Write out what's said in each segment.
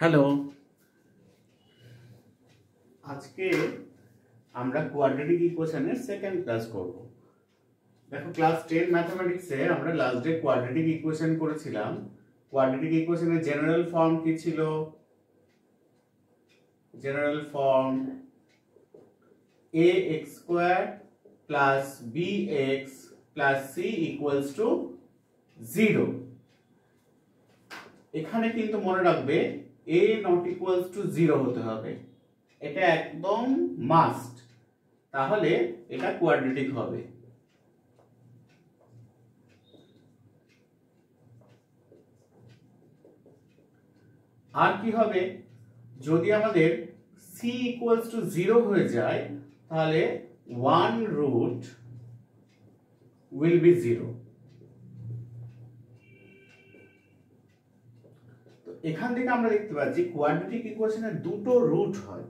Hello, আজকে আমরা quadratic ইকুয়েশনের সেকেন্ড ক্লাস করব। দেখো, ক্লাস 10 ম্যাথমেটিক্সে আমরা লাস্ট ডে কোয়াড্রেটিক ইকুয়েশন করেছিলাম। কোয়াড্রেটিক ইকুয়েশনের জেনারেল ফর্ম কি ছিল? General form ax square plus bx plus c equals to 0। এখানে কিন্তু মনে রাখবে a নট ইকুয়ালস টু 0 হতে হবে, এটা একদম মাস্ট, তাহলে এটা কোয়াড্রেটিক হবে। আর কি হবে, যদি আমাদের c ইকুয়ালস টু 0 হয়ে যায় তাহলে 1 রুট উইল বি 0। তো এখান থেকে আমরা দেখতে পাচ্ছি কোয়াড্রেটিক ইকুয়েশনের দুটো রুট হয়।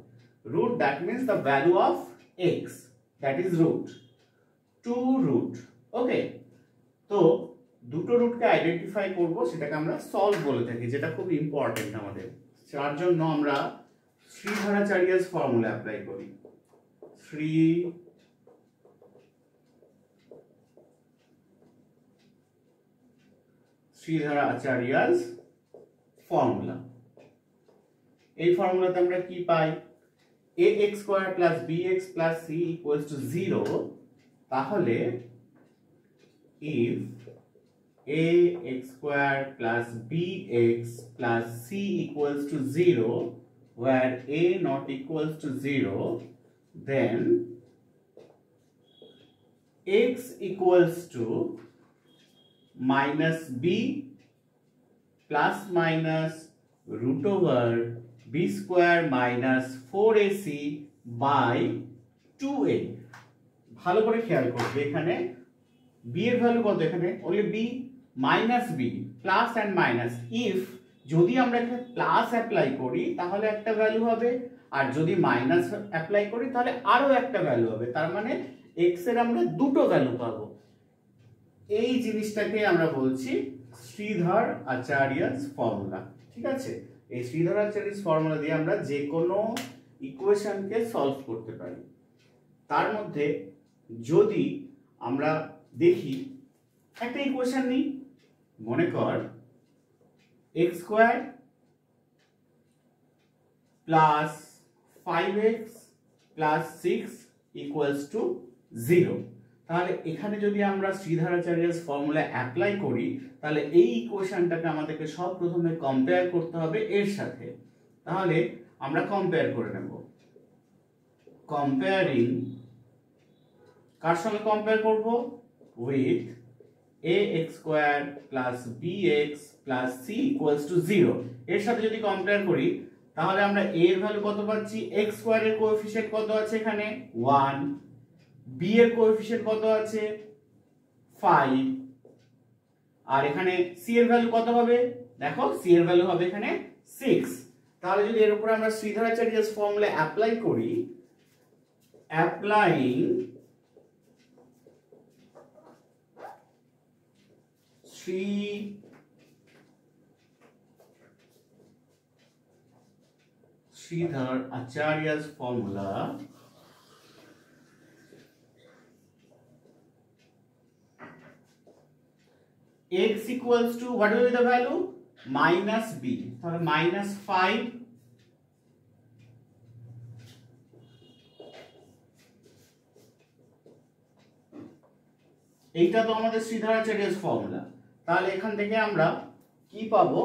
root, that means the value of x, that is root, 2 root, okay? তো দুটো রুটকে আইডেন্টিফাই করব, সেটাকে আমরা সলভ বলে থাকি, যেটা খুব ইম্পর্টেন্ট আমাদের। তার জন্য আমরা শ্রীধরাচার্যস ফর্মুলা অ্যাপ্লাই করি। শ্রীধরাচার্যস ফর্মুলা। এই ফর্মুলাতে আমরা কি পাই? ax square plus bx plus c equals to 0। তাহলে if ax square plus bx plus c equals to 0 where a not equals to 0, then x equals to minus b plus minus root over b square minus 4ac by 2a। ভালো করে খেয়াল করবে, এখানে b এর value কত? এখানে only b minus b plus and minus. If যদি আমরা এখানে প্লাস অ্যাপ্লাই করি তাহলে একটা ভ্যালু হবে, আর যদি মাইনাস অ্যাপ্লাই করি তাহলে আরো একটা ভ্যালু হবে। তার মানে x এর আমরা দুটো ভ্যালু পাবো। এই জিনিসটাকে আমরা বলছি শ্রীধর আচার্যস ফর্মুলা। ঠিক আছে, এই শ্রীধর আচার্যস ফর্মুলা দিয়ে আমরা যে কোনো ইকুয়েশনকে সলভ করতে পারি। তার মধ্যে যদি আমরা দেখি, একটা ইকুয়েশন নিই, মনে কর x square plus 5x plus 6 equals to 0। তাহলে এখানে যদি আমরা শ্রীধরাচার্যস ফর্মুলা অ্যাপ্লাই করি তাহলে এই ইকুয়েশনটাকে আমাদেরকে সব প্রথমে কম্পেয়ার করতে হবে এর সাথে। তাহলে আমরা কম্পেয়ার করে নেব। কম্পেয়ারিং, কার সঙ্গে কম্পেয়ার করব? With ax square plus bx plus c equals to 0। এর সাথে যদি কম্পেয়ার করি তাহলে আমরা a এর ভ্যালু কত পাচ্ছি? x স্কয়ারের কোএফিশিয়েন্ট কত আছে এখানে? 1। b এর কোএফিশিয়েন্ট কত আছে? 5। আর এখানে c এর ভ্যালু কত হবে? দেখো, c এর ভ্যালু হবে এখানে 6। তাহলে যদি এর উপর আমরা শ্রীধরাচার্যস ফর্মুলা অ্যাপ্লাই করি, applying Sridhar Acharya's formula, x equals to, what will be the value? Minus b, তাহলে minus 5 এইটা তো আমাদের শ্রীধরাচার্যস ফর্মুলা। তাহলে এখান থেকে আমরা কি পাবো?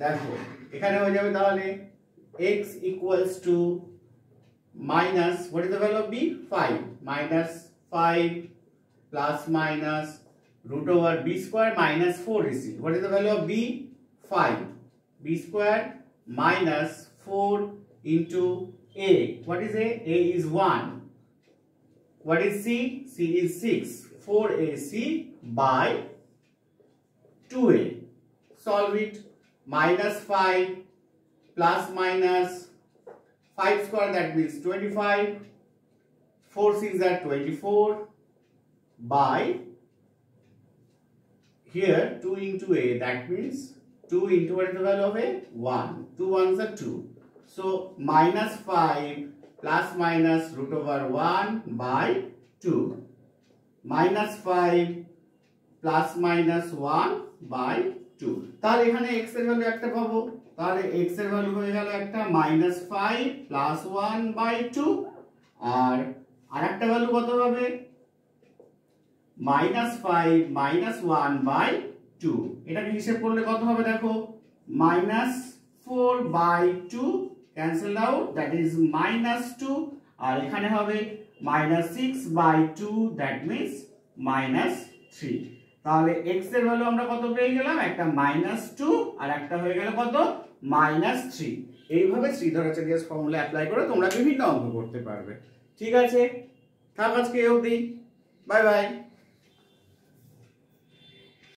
দেখো, এখানে হয়ে যাবে তাহলে x equals to minus, what is the value of b? 5 minus 5 plus minus root over b square minus 4ac. What is the value of b? 5. b square minus 4 into a. What is a? A is 1. What is c? c is 6. 4ac by 2a. Solve it. Minus 5 plus minus 5 square, that means 25. 4 6 are 24 by here 2 into a, that means 2 into what is the value of a 1, 2 ones are 2, so minus 5 plus minus root over 1 by 2, minus 5 plus minus 1 by 2, তাহলে এখানে x এর value একটা পাবো, তাহলে x এর value হয়ে গেল একটা minus 5 plus 1 by 2, আর আরেকটা ভ্যালু কত হবে minus 5 minus 1 by 2, এটাকে হিসাব করলে কত হবে দেখো minus 4 by 2 cancel out, that is minus 2, আর এখানে হবে minus 6 by 2, that means minus 3, তাহলে x এর ভ্যালু আমরা কত পেয়ে গেলাম একটা minus 2 আর একটা হয়ে গেল কত minus 3। এইভাবে শ্রীধরাচার্যের ফর্মুলা অ্যাপ্লাই করে তোমরা বিভিন্ন অঙ্ক করতে পারবে। ঠিক আছে, থাক আজকে এই অবধি, বাই বাই।